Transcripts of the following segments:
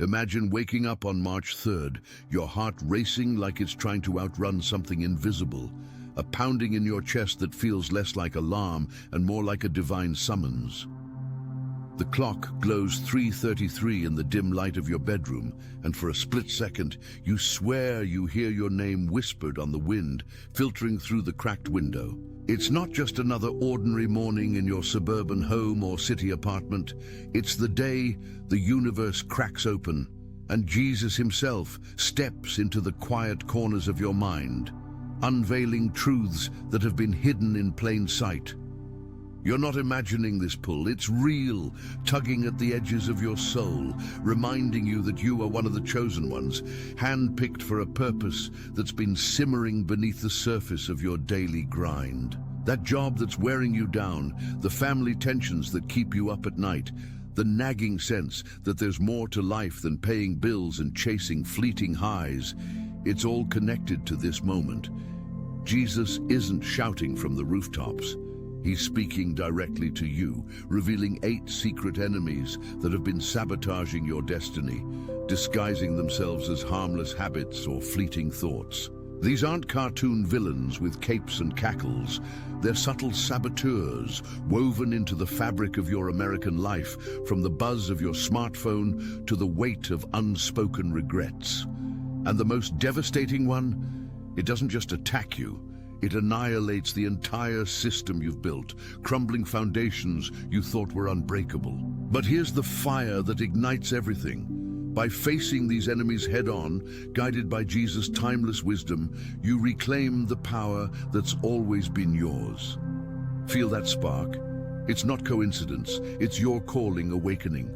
Imagine waking up on March 3rd, your heart racing like it's trying to outrun something invisible, a pounding in your chest that feels less like alarm and more like a divine summons. The clock glows 3:33 in the dim light of your bedroom, and for a split second, you swear you hear your name whispered on the wind, filtering through the cracked window. It's not just another ordinary morning in your suburban home or city apartment. It's the day the universe cracks open, and Jesus himself steps into the quiet corners of your mind, unveiling truths that have been hidden in plain sight. You're not imagining this pull, it's real, tugging at the edges of your soul, reminding you that you are one of the chosen ones, hand-picked for a purpose that's been simmering beneath the surface of your daily grind. That job that's wearing you down, the family tensions that keep you up at night, the nagging sense that there's more to life than paying bills and chasing fleeting highs. It's all connected to this moment. Jesus isn't shouting from the rooftops. He's speaking directly to you, revealing 8 secret enemies that have been sabotaging your destiny, disguising themselves as harmless habits or fleeting thoughts. These aren't cartoon villains with capes and cackles. They're subtle saboteurs woven into the fabric of your American life, from the buzz of your smartphone to the weight of unspoken regrets. And the most devastating one? It doesn't just attack you. It annihilates the entire system you've built, crumbling foundations you thought were unbreakable. But here's the fire that ignites everything. By facing these enemies head-on, guided by Jesus' timeless wisdom, you reclaim the power that's always been yours. Feel that spark? It's not coincidence, it's your calling awakening.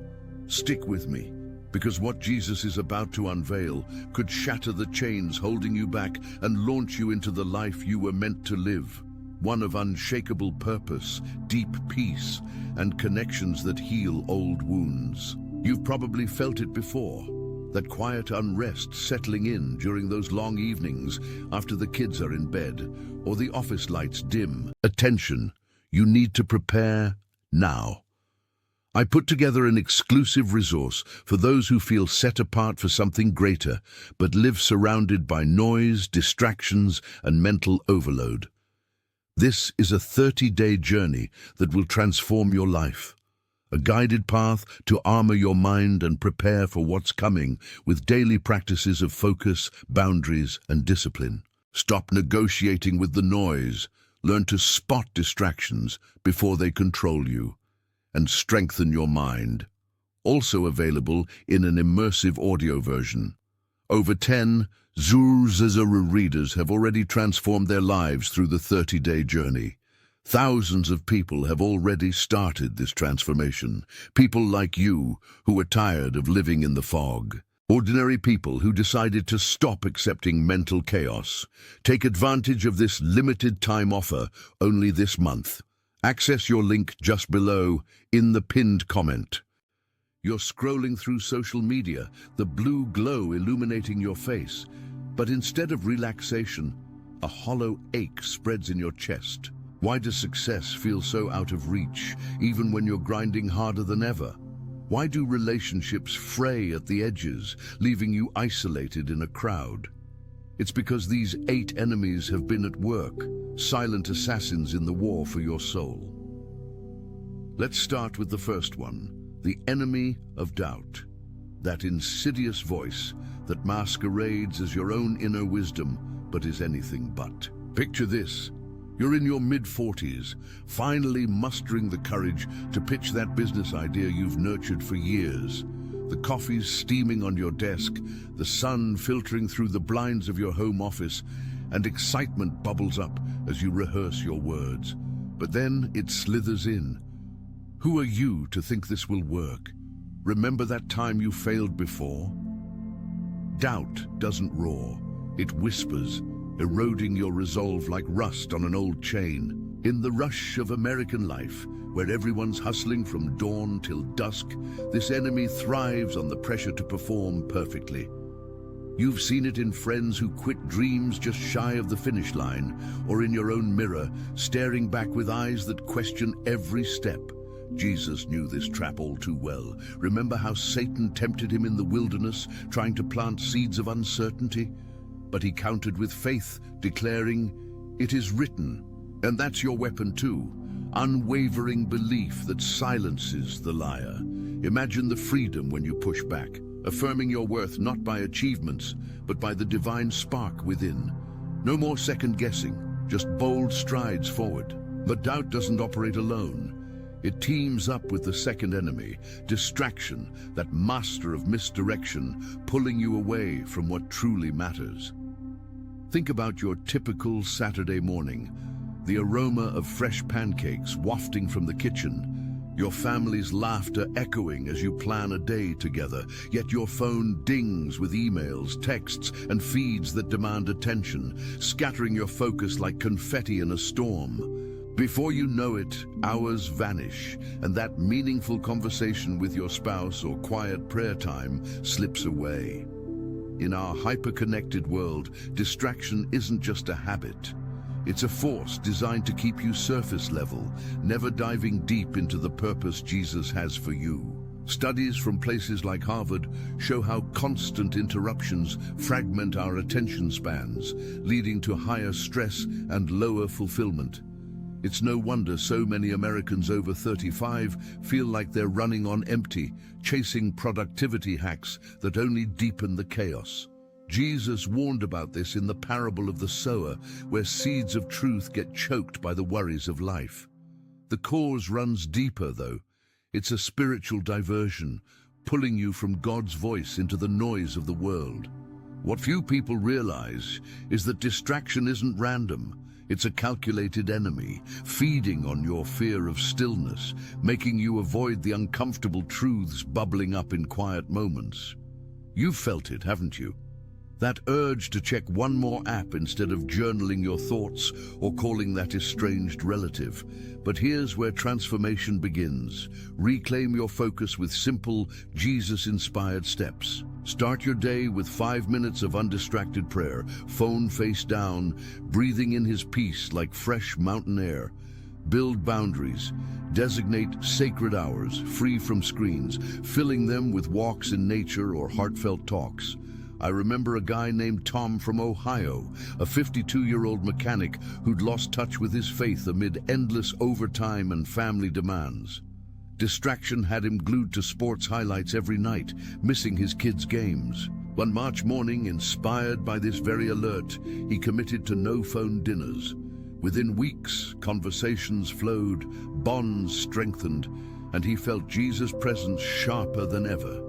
Stick with me, because what Jesus is about to unveil could shatter the chains holding you back and launch you into the life you were meant to live. One of unshakable purpose, deep peace, and connections that heal old wounds. You've probably felt it before, that quiet unrest settling in during those long evenings after the kids are in bed or the office lights dim. Attention, you need to prepare now. I put together an exclusive resource for those who feel set apart for something greater, but live surrounded by noise, distractions, and mental overload. This is a 30-day journey that will transform your life. A guided path to armor your mind and prepare for what's coming with daily practices of focus, boundaries, and discipline. Stop negotiating with the noise. Learn to spot distractions before they control you, and strengthen your mind. Also available in an immersive audio version. Over 10 Zuzazara readers have already transformed their lives through the 30-day journey. Thousands of people have already started this transformation. People like you who are tired of living in the fog. Ordinary people who decided to stop accepting mental chaos. Take advantage of this limited time offer only this month. Access your link just below in the pinned comment. You're scrolling through social media, the blue glow illuminating your face. But instead of relaxation, a hollow ache spreads in your chest. Why does success feel so out of reach, even when you're grinding harder than ever? Why do relationships fray at the edges, leaving you isolated in a crowd? It's because these 8 enemies have been at work, silent assassins in the war for your soul. Let's start with the first one, the enemy of doubt. That insidious voice that masquerades as your own inner wisdom, but is anything but. Picture this. You're in your mid-40s, finally mustering the courage to pitch that business idea you've nurtured for years. The coffee's steaming on your desk, the sun filtering through the blinds of your home office, and excitement bubbles up as you rehearse your words. But then it slithers in. Who are you to think this will work? Remember that time you failed before? Doubt doesn't roar, it whispers, eroding your resolve like rust on an old chain. In the rush of American life, where everyone's hustling from dawn till dusk, this enemy thrives on the pressure to perform perfectly. You've seen it in friends who quit dreams just shy of the finish line, or in your own mirror, staring back with eyes that question every step. Jesus knew this trap all too well. Remember how Satan tempted him in the wilderness, trying to plant seeds of uncertainty? But he countered with faith, declaring, "It is written." And that's your weapon too. Unwavering belief that silences the liar. Imagine the freedom when you push back, affirming your worth not by achievements, but by the divine spark within. No more second guessing, just bold strides forward. But doubt doesn't operate alone. It teams up with the second enemy, distraction, that master of misdirection, pulling you away from what truly matters. Think about your typical Saturday morning, the aroma of fresh pancakes wafting from the kitchen, your family's laughter echoing as you plan a day together, yet your phone dings with emails, texts, and feeds that demand attention, scattering your focus like confetti in a storm. Before you know it, hours vanish, and that meaningful conversation with your spouse or quiet prayer time slips away. In our hyper-connected world, distraction isn't just a habit. It's a force designed to keep you surface level, never diving deep into the purpose Jesus has for you. Studies from places like Harvard show how constant interruptions fragment our attention spans, leading to higher stress and lower fulfillment. It's no wonder so many Americans over 35 feel like they're running on empty, chasing productivity hacks that only deepen the chaos. Jesus warned about this in the parable of the sower, where seeds of truth get choked by the worries of life. The cause runs deeper, though. It's a spiritual diversion, pulling you from God's voice into the noise of the world. What few people realize is that distraction isn't random. It's a calculated enemy, feeding on your fear of stillness, making you avoid the uncomfortable truths bubbling up in quiet moments. You've felt it, haven't you? That urge to check one more app instead of journaling your thoughts or calling that estranged relative. But here's where transformation begins. Reclaim your focus with simple, Jesus-inspired steps. Start your day with 5 minutes of undistracted prayer, phone face down, breathing in His peace like fresh mountain air. Build boundaries. Designate sacred hours, free from screens, filling them with walks in nature or heartfelt talks. I remember a guy named Tom from Ohio, a 52-year-old mechanic who'd lost touch with his faith amid endless overtime and family demands. Distraction had him glued to sports highlights every night, missing his kids' games. One March morning, inspired by this very alert, he committed to no-phone dinners. Within weeks, conversations flowed, bonds strengthened, and he felt Jesus' presence sharper than ever.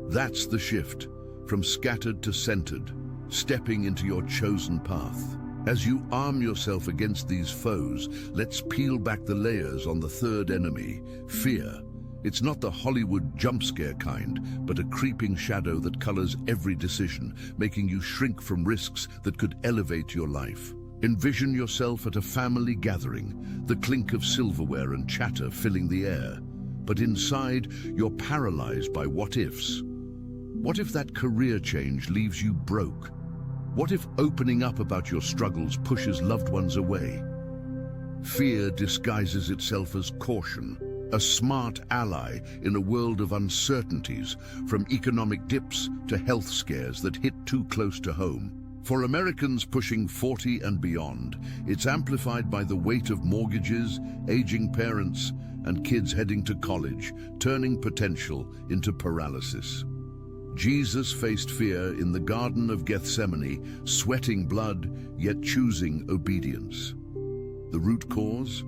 That's the shift. From scattered to centered, stepping into your chosen path. As you arm yourself against these foes, let's peel back the layers on the third enemy, fear. It's not the Hollywood jump scare kind, but a creeping shadow that colors every decision, making you shrink from risks that could elevate your life. Envision yourself at a family gathering, the clink of silverware and chatter filling the air. But inside, you're paralyzed by what-ifs. What if that career change leaves you broke? What if opening up about your struggles pushes loved ones away? Fear disguises itself as caution, a smart ally in a world of uncertainties, from economic dips to health scares that hit too close to home. For Americans pushing 40 and beyond, it's amplified by the weight of mortgages, aging parents, and kids heading to college, turning potential into paralysis. Jesus faced fear in the Garden of Gethsemane, sweating blood, yet choosing obedience. The root cause?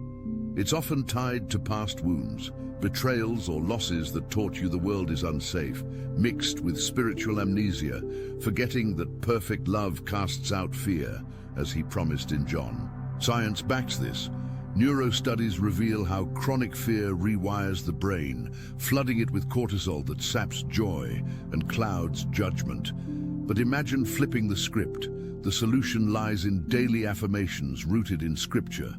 It's often tied to past wounds, betrayals or losses that taught you the world is unsafe, mixed with spiritual amnesia, forgetting that perfect love casts out fear, as He promised in John. Science backs this. Neurostudies reveal how chronic fear rewires the brain, flooding it with cortisol that saps joy and clouds judgment. But imagine flipping the script. The solution lies in daily affirmations rooted in Scripture.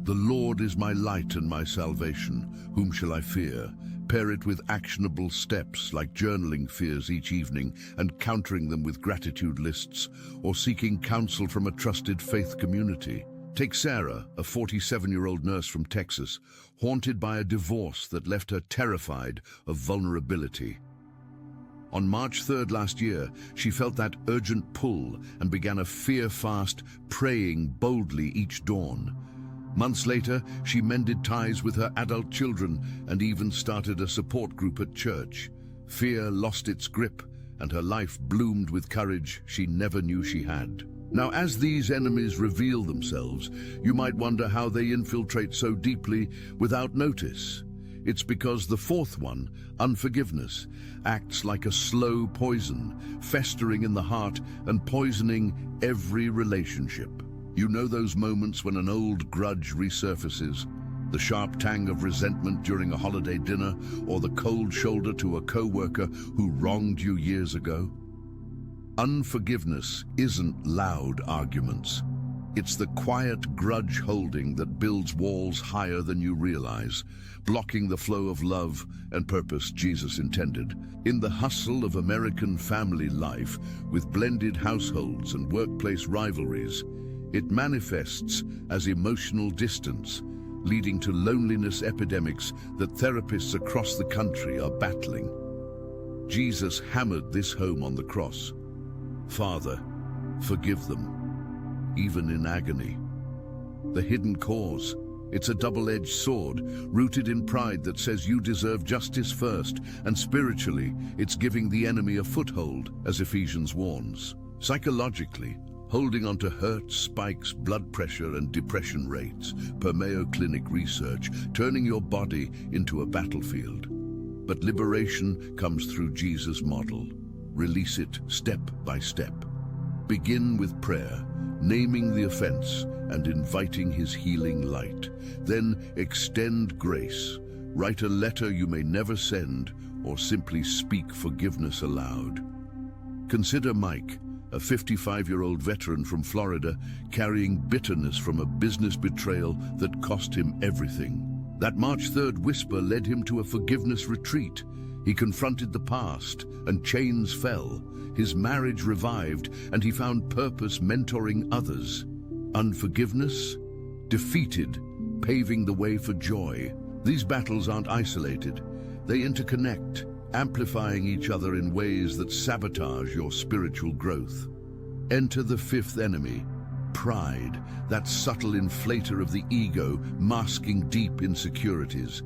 The Lord is my light and my salvation. Whom shall I fear? Pair it with actionable steps like journaling fears each evening and countering them with gratitude lists, or seeking counsel from a trusted faith community. Take Sarah, a 47-year-old nurse from Texas, haunted by a divorce that left her terrified of vulnerability. On March 3rd last year, she felt that urgent pull and began a fear fast, praying boldly each dawn. Months later, she mended ties with her adult children and even started a support group at church. Fear lost its grip, and her life bloomed with courage she never knew she had. Now, as these enemies reveal themselves, you might wonder how they infiltrate so deeply without notice. It's because the fourth one, unforgiveness, acts like a slow poison, festering in the heart and poisoning every relationship. You know those moments when an old grudge resurfaces, the sharp tang of resentment during a holiday dinner, or the cold shoulder to a co-worker who wronged you years ago? Unforgiveness isn't loud arguments. It's the quiet grudge holding that builds walls higher than you realize, blocking the flow of love and purpose Jesus intended. In the hustle of American family life, with blended households and workplace rivalries, it manifests as emotional distance, leading to loneliness epidemics that therapists across the country are battling. Jesus hammered this home on the cross. Father, forgive them, even in agony. The hidden cause, it's a double-edged sword, rooted in pride that says you deserve justice first, and spiritually, it's giving the enemy a foothold, as Ephesians warns. Psychologically, holding on to hurt spikes blood pressure and depression rates, per Mayo Clinic research, turning your body into a battlefield. But liberation comes through Jesus' model. Release it step by step. Begin with prayer, naming the offense and inviting his healing light. Then extend grace. Write a letter you may never send, or simply speak forgiveness aloud. Consider Mike, a 55-year-old veteran from Florida, carrying bitterness from a business betrayal that cost him everything. That March 3rd whisper led him to a forgiveness retreat. He confronted the past, and chains fell. His marriage revived, and he found purpose mentoring others. Unforgiveness? Defeated, paving the way for joy. These battles aren't isolated. They interconnect, amplifying each other in ways that sabotage your spiritual growth. Enter the fifth enemy, pride, that subtle inflator of the ego, masking deep insecurities.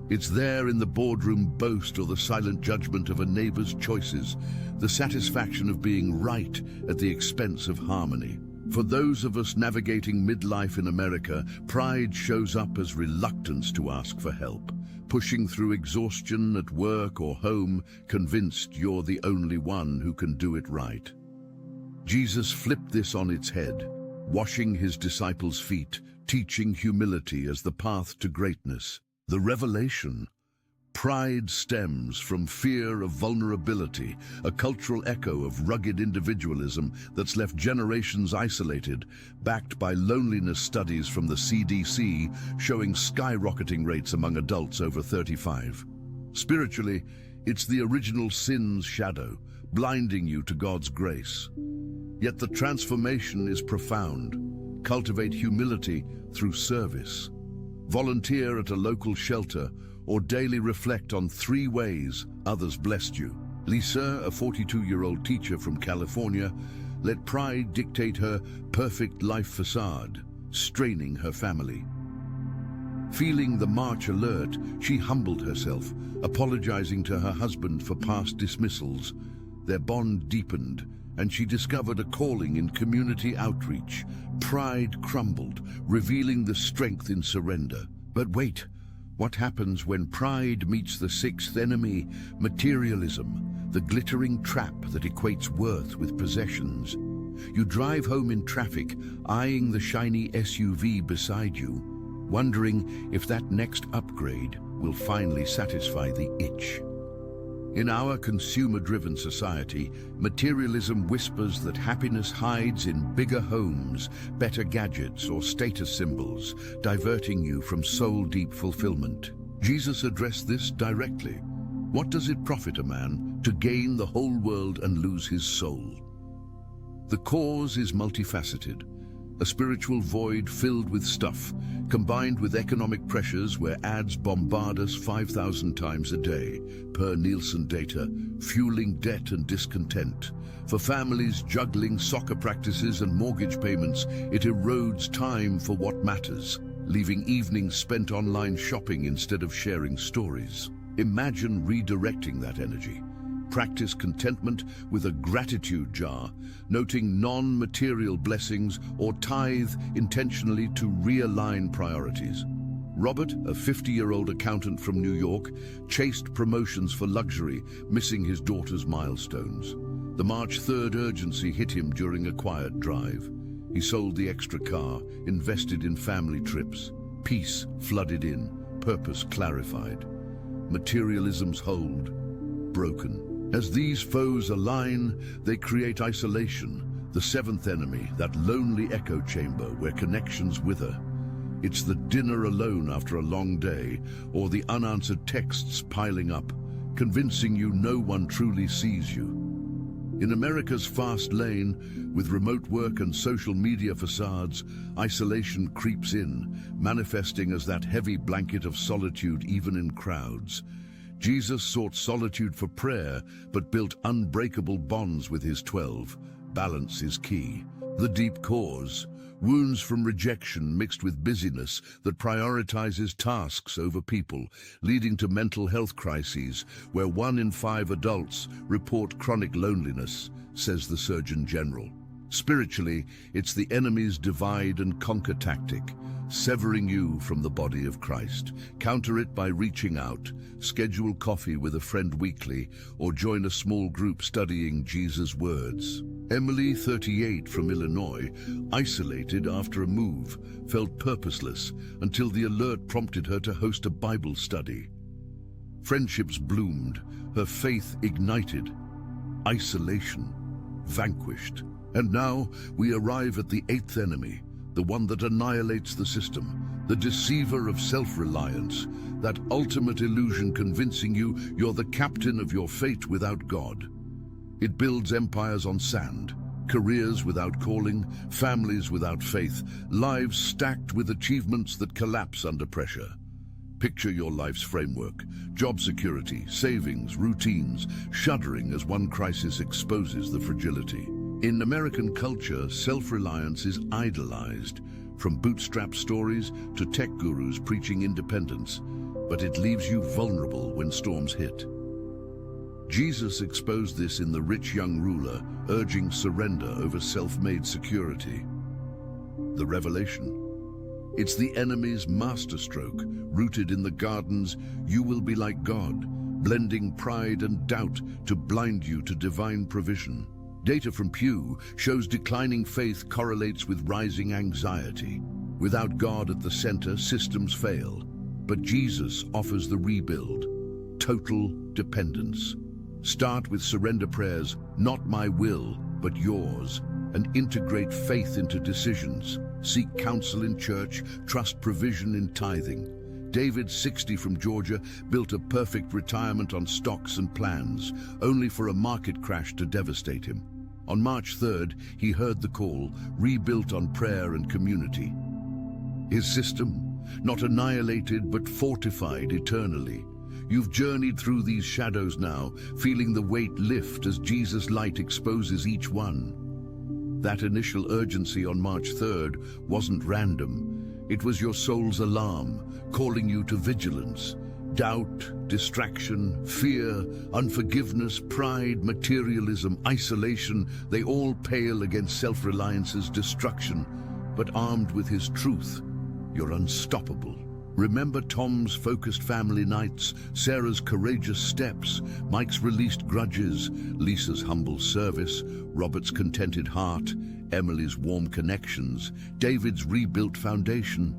It's there in the boardroom boast or the silent judgment of a neighbor's choices, the satisfaction of being right at the expense of harmony. For those of us navigating midlife in America, pride shows up as reluctance to ask for help, pushing through exhaustion at work or home, convinced you're the only one who can do it right. Jesus flipped this on its head, washing his disciples' feet, teaching humility as the path to greatness. The revelation. Pride stems from fear of vulnerability, a cultural echo of rugged individualism that's left generations isolated, backed by loneliness studies from the CDC showing skyrocketing rates among adults over 35. Spiritually, it's the original sin's shadow, blinding you to God's grace. Yet the transformation is profound. Cultivate humility through service. Volunteer at a local shelter, or daily reflect on 3 ways others blessed you. Lisa, a 42-year-old teacher from California, let pride dictate her perfect life facade, straining her family. Feeling the March alert, she humbled herself, apologizing to her husband for past dismissals. Their bond deepened, and she discovered a calling in community outreach. Pride crumbled, revealing the strength in surrender. But wait, what happens when pride meets the sixth enemy, materialism, the glittering trap that equates worth with possessions? You drive home in traffic, eyeing the shiny SUV beside you, wondering if that next upgrade will finally satisfy the itch. In our consumer-driven society, materialism whispers that happiness hides in bigger homes, better gadgets, or status symbols, diverting you from soul-deep fulfillment. Jesus addressed this directly. What does it profit a man to gain the whole world and lose his soul? The cause is multifaceted. a spiritual void filled with stuff, combined with economic pressures where ads bombard us 5,000 times a day, per Nielsen data, fueling debt and discontent. For families juggling soccer practices and mortgage payments, it erodes time for what matters, leaving evenings spent online shopping instead of sharing stories. Imagine redirecting that energy. Practice contentment with a gratitude jar, noting non-material blessings, or tithe intentionally to realign priorities. Robert, a 50-year-old accountant from New York, chased promotions for luxury, missing his daughter's milestones. The March 3rd urgency hit him during a quiet drive. He sold the extra car, invested in family trips. Peace flooded in, purpose clarified. Materialism's hold, broken. As these foes align, they create isolation, the seventh enemy, that lonely echo chamber where connections wither. It's the dinner alone after a long day, or the unanswered texts piling up, convincing you no one truly sees you. In America's fast lane, with remote work and social media facades, isolation creeps in, manifesting as that heavy blanket of solitude even in crowds. Jesus sought solitude for prayer, but built unbreakable bonds with his 12. Balance is key. The deep cause, wounds from rejection mixed with busyness that prioritizes tasks over people, leading to mental health crises, where 1 in 5 adults report chronic loneliness, says the Surgeon General. Spiritually, it's the enemy's divide and conquer tactic, severing you from the body of Christ. Counter it by reaching out, schedule coffee with a friend weekly, or join a small group studying Jesus' words. Emily, 38, from Illinois, isolated after a move, felt purposeless until the alert prompted her to host a Bible study. Friendships bloomed, her faith ignited, isolation vanquished. And now we arrive at the 8th enemy, the one that annihilates the system, the deceiver of self-reliance, that ultimate illusion convincing you you're the captain of your fate without God. It builds empires on sand, careers without calling, families without faith, lives stacked with achievements that collapse under pressure. Picture your life's framework: job security, savings, routines, shuddering as one crisis exposes the fragility. In American culture, self-reliance is idolized, from bootstrap stories to tech gurus preaching independence, but it leaves you vulnerable when storms hit. Jesus exposed this in the rich young ruler, urging surrender over self-made security. The revelation. It's the enemy's masterstroke, rooted in the garden's "you will be like God," blending pride and doubt to blind you to divine provision. Data from Pew shows declining faith correlates with rising anxiety. Without God at the center, systems fail. But Jesus offers the rebuild: total dependence. Start with surrender prayers, "Not my will, but yours," and integrate faith into decisions. Seek counsel in church, trust provision in tithing. David, 60, from Georgia, built a perfect retirement on stocks and plans, only for a market crash to devastate him. On March 3rd, he heard the call, rebuilt on prayer and community. His system, not annihilated but fortified eternally. You've journeyed through these shadows now, feeling the weight lift as Jesus' light exposes each one. That initial urgency on March 3rd wasn't random. It was your soul's alarm, calling you to vigilance. Doubt, distraction, fear, unforgiveness, pride, materialism, isolation, they all pale against self-reliance's destruction. But armed with his truth, you're unstoppable. Remember Tom's focused family nights, Sarah's courageous steps, Mike's released grudges, Lisa's humble service, Robert's contented heart, Emily's warm connections, David's rebuilt foundation.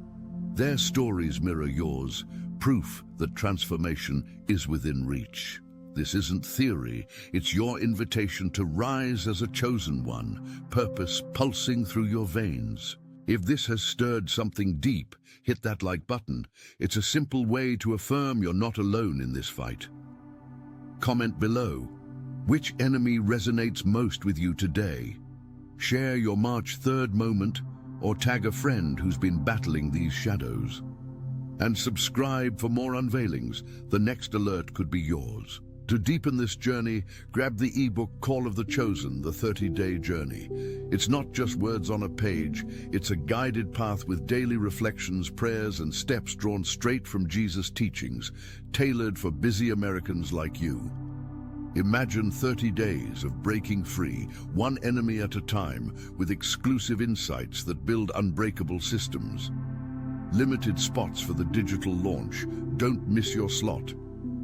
Their stories mirror yours, proof that transformation is within reach. This isn't theory, it's your invitation to rise as a chosen one, purpose pulsing through your veins. If this has stirred something deep, hit that like button. It's a simple way to affirm you're not alone in this fight. Comment below. Which enemy resonates most with you today? Share your March 3rd moment, or tag a friend who's been battling these shadows. And subscribe for more unveilings. The next alert could be yours. To deepen this journey, grab the ebook Call of the Chosen, the 30-day journey. It's not just words on a page, it's a guided path with daily reflections, prayers, and steps drawn straight from Jesus' teachings, tailored for busy Americans like you. Imagine 30 days of breaking free, one enemy at a time, with exclusive insights that build unbreakable systems. Limited spots for the digital launch. Don't miss your slot.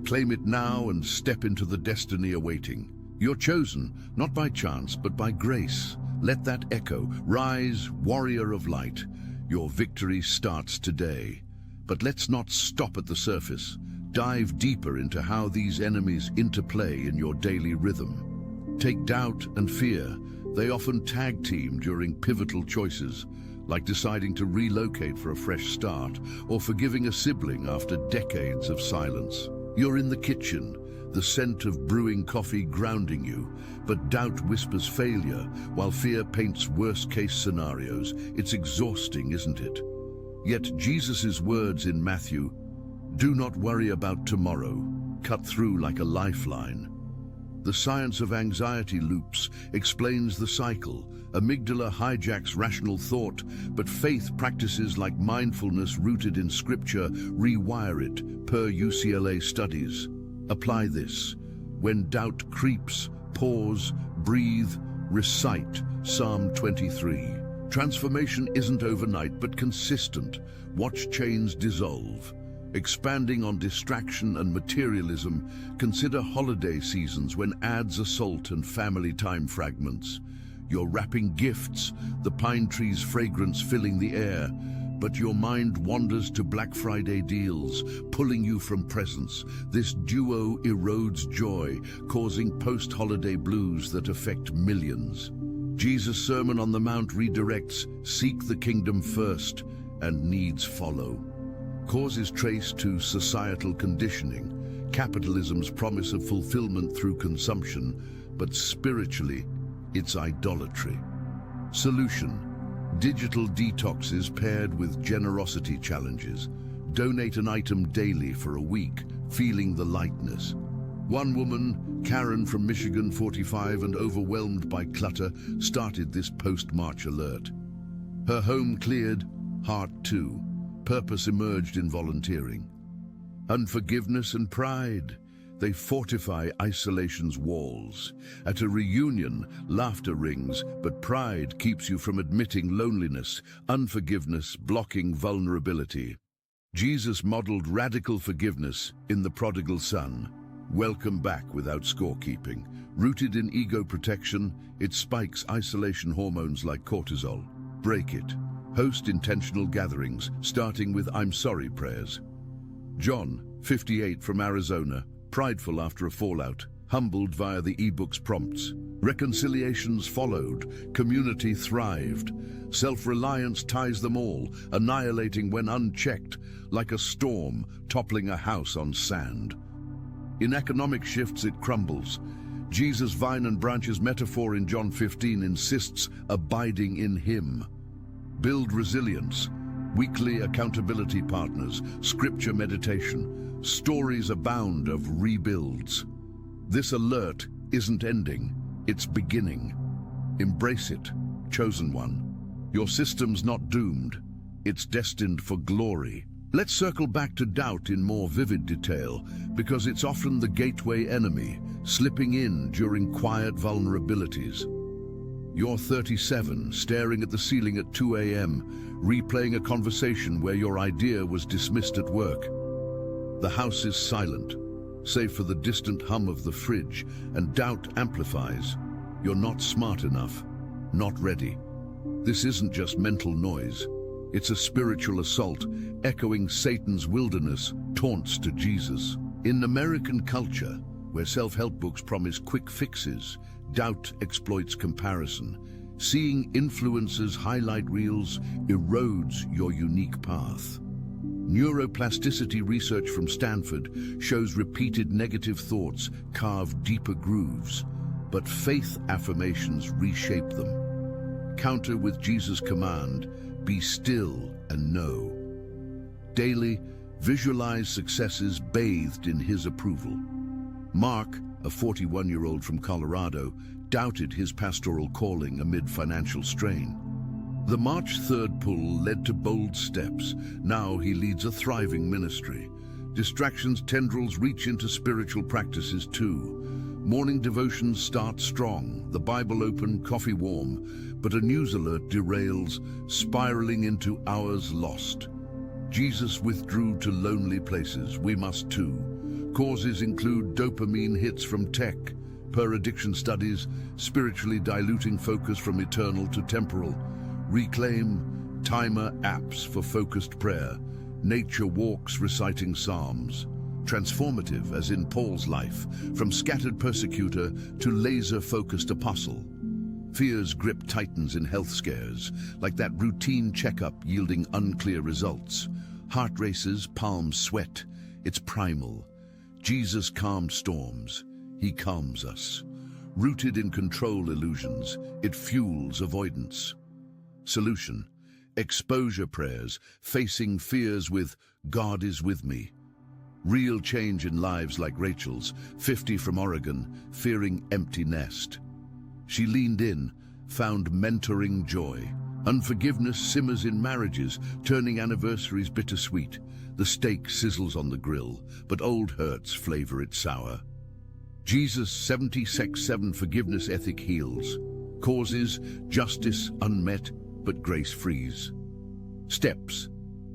Claim it now and step into the destiny awaiting. You're chosen, not by chance, but by grace. Let that echo. Rise, warrior of light. Your victory starts today. But let's not stop at the surface. Dive deeper into how these enemies interplay in your daily rhythm. Take doubt and fear. They often tag team during pivotal choices, like deciding to relocate for a fresh start or forgiving a sibling after decades of silence. You're in the kitchen, the scent of brewing coffee grounding you, but doubt whispers failure, while fear paints worst-case scenarios. It's exhausting, isn't it? Yet Jesus' words in Matthew, "Do not worry about tomorrow," cut through like a lifeline. The science of anxiety loops explains the cycle. Amygdala hijacks rational thought, but faith practices like mindfulness rooted in scripture rewire it, per UCLA studies. Apply this. When doubt creeps, pause, breathe, recite Psalm 23. Transformation isn't overnight, but consistent. Watch chains dissolve. Expanding on distraction and materialism, consider holiday seasons when ads assault and family time fragments. You're wrapping gifts, the pine tree's fragrance filling the air, but your mind wanders to Black Friday deals, pulling you from presence. This duo erodes joy, causing post-holiday blues that affect millions. Jesus' Sermon on the Mount redirects, "Seek the kingdom first, and needs follow." Cause is traced to societal conditioning, capitalism's promise of fulfillment through consumption, but spiritually, it's idolatry. Solution: digital detoxes paired with generosity challenges. Donate an item daily for a week, feeling the lightness. One woman, Karen from Michigan, 45 and overwhelmed by clutter, started this post-March alert. Her home cleared, heart too. Purpose emerged in volunteering. Unforgiveness and pride, they fortify isolation's walls. At a reunion, laughter rings, but pride keeps you from admitting loneliness, unforgiveness blocking vulnerability. Jesus modeled radical forgiveness in the prodigal son. Welcome back without scorekeeping. Rooted in ego protection, it spikes isolation hormones like cortisol. Break it. Host intentional gatherings, starting with "I'm sorry" prayers. John, 58 from Arizona, prideful after a fallout, humbled via the ebook's prompts. Reconciliations followed, community thrived. Self-reliance ties them all, annihilating when unchecked, like a storm toppling a house on sand. In economic shifts it crumbles. Jesus' vine and branches metaphor in John 15 insists abiding in him. Build resilience, weekly accountability partners, scripture meditation, stories abound of rebuilds. This alert isn't ending, it's beginning. Embrace it, chosen one. Your system's not doomed, it's destined for glory. Let's circle back to doubt in more vivid detail, because it's often the gateway enemy, slipping in during quiet vulnerabilities. You're 37, staring at the ceiling at 2 a.m., replaying a conversation where your idea was dismissed at work. The house is silent, save for the distant hum of the fridge, and doubt amplifies. You're not smart enough, not ready. This isn't just mental noise. It's a spiritual assault, echoing Satan's wilderness taunts to Jesus. In American culture, where self-help books promise quick fixes, doubt exploits comparison. Seeing influencers' highlight reels erodes your unique path. Neuroplasticity research from Stanford shows repeated negative thoughts carve deeper grooves, but faith affirmations reshape them. counter with Jesus' command, "Be still and know." Daily, visualize successes bathed in his approval. Mark, a 41-year-old from Colorado, doubted his pastoral calling amid financial strain. The March 3rd pull led to bold steps. Now he leads a thriving ministry. Distractions' tendrils reach into spiritual practices too. Morning devotions start strong, the Bible open, coffee warm, but a news alert derails, spiraling into hours lost. Jesus withdrew to lonely places. We must too. Causes include dopamine hits from tech, per addiction studies, spiritually diluting focus from eternal to temporal. Reclaim, timer apps for focused prayer, nature walks reciting psalms. Transformative, as in Paul's life, from scattered persecutor to laser-focused apostle. Fears grip tightens in health scares, like that routine checkup yielding unclear results. Heart races, palms sweat. It's primal. Jesus calmed storms. He calms us. Rooted in control illusions, it fuels avoidance. Solution: exposure prayers, facing fears with "God is with me." Real change in lives like Rachel's, 50 from Oregon, fearing empty nest. She leaned in, found mentoring joy. Unforgiveness simmers in marriages, turning anniversaries bittersweet. The steak sizzles on the grill, but old hurts flavor it sour. Jesus' 76-7 forgiveness ethic heals. Causes: justice unmet, but grace frees. Steps: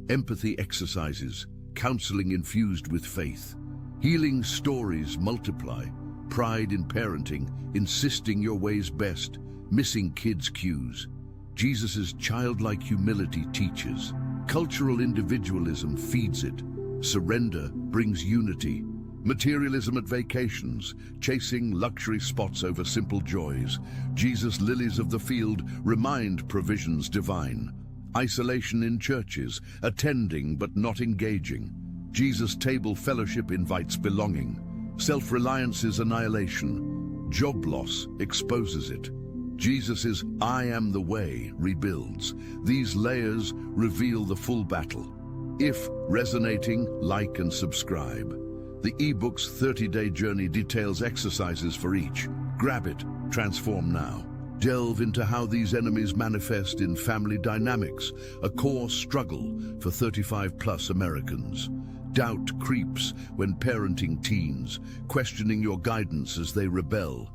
empathy exercises, counseling infused with faith. Healing stories multiply, pride in parenting, insisting your way's best, missing kids' cues. Jesus' childlike humility teaches. Cultural individualism feeds it. Surrender brings unity. Materialism at vacations, chasing luxury spots over simple joys. Jesus' lilies of the field remind provisions divine. Isolation in churches, attending but not engaging. Jesus' table fellowship invites belonging. Self-reliance's annihilation. Job loss exposes it. Jesus' "I am the way" rebuilds. These layers reveal the full battle. If resonating, like and subscribe. The ebook's 30-day journey details exercises for each. Grab it, transform now. Delve into how these enemies manifest in family dynamics, a core struggle for 35-plus Americans. Doubt creeps when parenting teens, questioning your guidance as they rebel.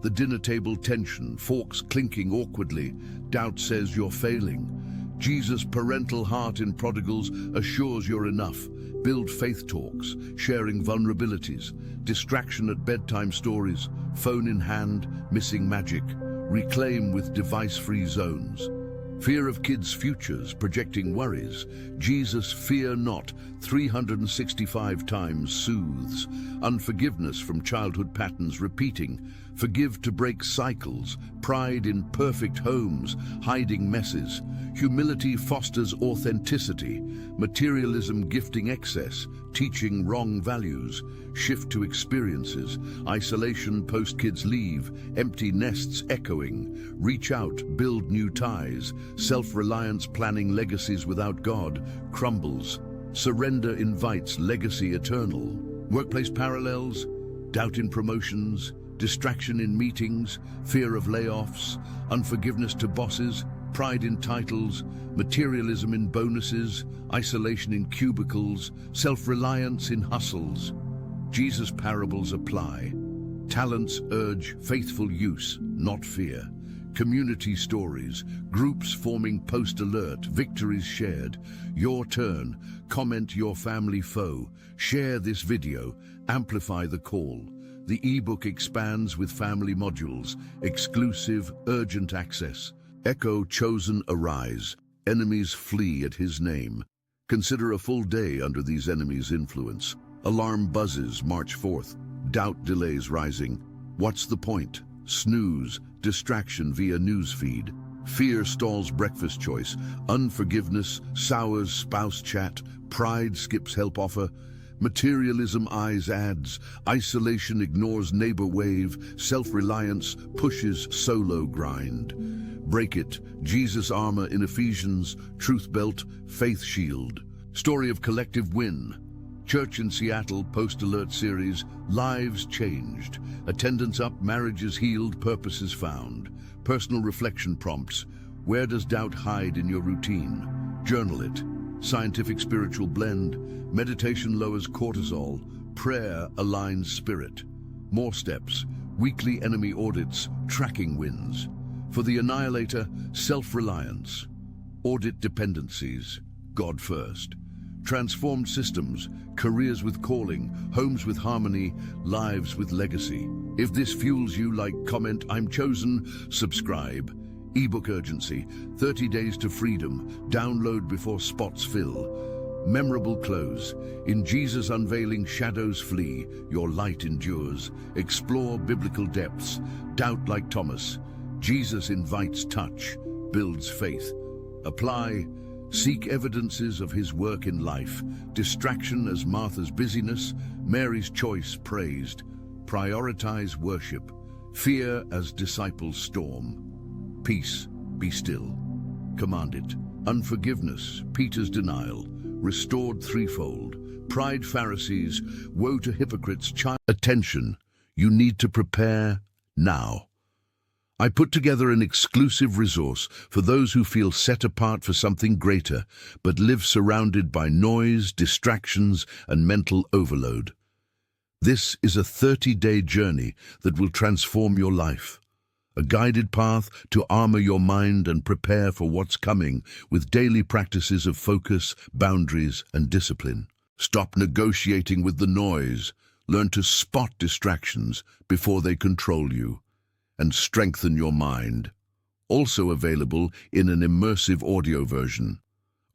The dinner table tension, forks clinking awkwardly. Doubt says you're failing. Jesus' parental heart in prodigals assures you're enough. Build faith talks, sharing vulnerabilities. Distraction at bedtime stories, phone in hand, missing magic. Reclaim with device-free zones. Fear of kids' futures, projecting worries. Jesus' "fear not" 365 times soothes. Unforgiveness from childhood patterns repeating. Forgive to break cycles. Pride in perfect homes, hiding messes. Humility fosters authenticity. Materialism gifting excess, teaching wrong values. Shift to experiences. Isolation post kids leave. Empty nests echoing. Reach out, build new ties. Self-reliance planning legacies without God crumbles. Surrender invites legacy eternal. Workplace parallels, doubt in promotions, distraction in meetings, fear of layoffs, unforgiveness to bosses, pride in titles, materialism in bonuses, isolation in cubicles, self-reliance in hustles. Jesus' parables apply. Talents urge faithful use, not fear. Community stories, groups forming post-alert, victories shared. Your turn, comment your family foe, share this video, amplify the call. The ebook expands with family modules, exclusive, urgent access. Echo chosen arise, enemies flee at his name. Consider a full day under these enemies' influence. Alarm buzzes March 4th, doubt delays rising. What's the point? Snooze, distraction via newsfeed. Fear stalls breakfast choice. Unforgiveness sours spouse chat. Pride skips help offer. Materialism eyes ads. Isolation ignores neighbor wave. Self-reliance pushes solo grind. Break It, Jesus Armor in Ephesians, Truth Belt, Faith Shield. Story of Collective Win. Church in Seattle Post-Alert Series, Lives Changed. Attendance up, marriages healed, purposes found. Personal reflection prompts. Where does doubt hide in your routine? Journal it. Scientific spiritual blend. Meditation lowers cortisol. Prayer aligns spirit. More steps. Weekly enemy audits, tracking wins. For the annihilator, self-reliance. Audit dependencies, God first. Transformed systems, careers with calling, homes with harmony, lives with legacy. If this fuels you, like, comment, I'm chosen, subscribe. Ebook urgency, 30 days to freedom, download before spots fill. Memorable close, in Jesus unveiling shadows flee, your light endures. Explore biblical depths, doubt like Thomas. Jesus invites touch, builds faith. Apply, seek evidences of his work in life. Distraction as Martha's busyness, Mary's choice praised. Prioritize worship, fear as disciples storm. Peace, be still. Command it. Unforgiveness, Peter's denial, restored threefold. Pride, Pharisees, woe to hypocrites, attention, you need to prepare now. I put together an exclusive resource for those who feel set apart for something greater, but live surrounded by noise, distractions, and mental overload. This is a 30-day journey that will transform your life. A guided path to armor your mind and prepare for what's coming with daily practices of focus, boundaries, and discipline. Stop negotiating with the noise. Learn to spot distractions before they control you. And strengthen your mind. Also available in an immersive audio version.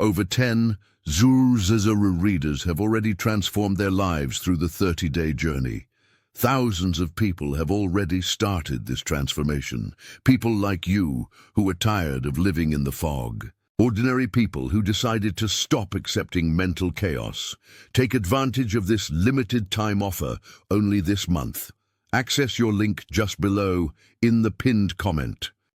Over 10 Zuzazara readers have already transformed their lives through the 30-day journey. Thousands of people have already started this transformation. People like you who are tired of living in the fog. Ordinary people who decided to stop accepting mental chaos. Take advantage of this limited time offer only this month. Access your link just below in the pinned comment.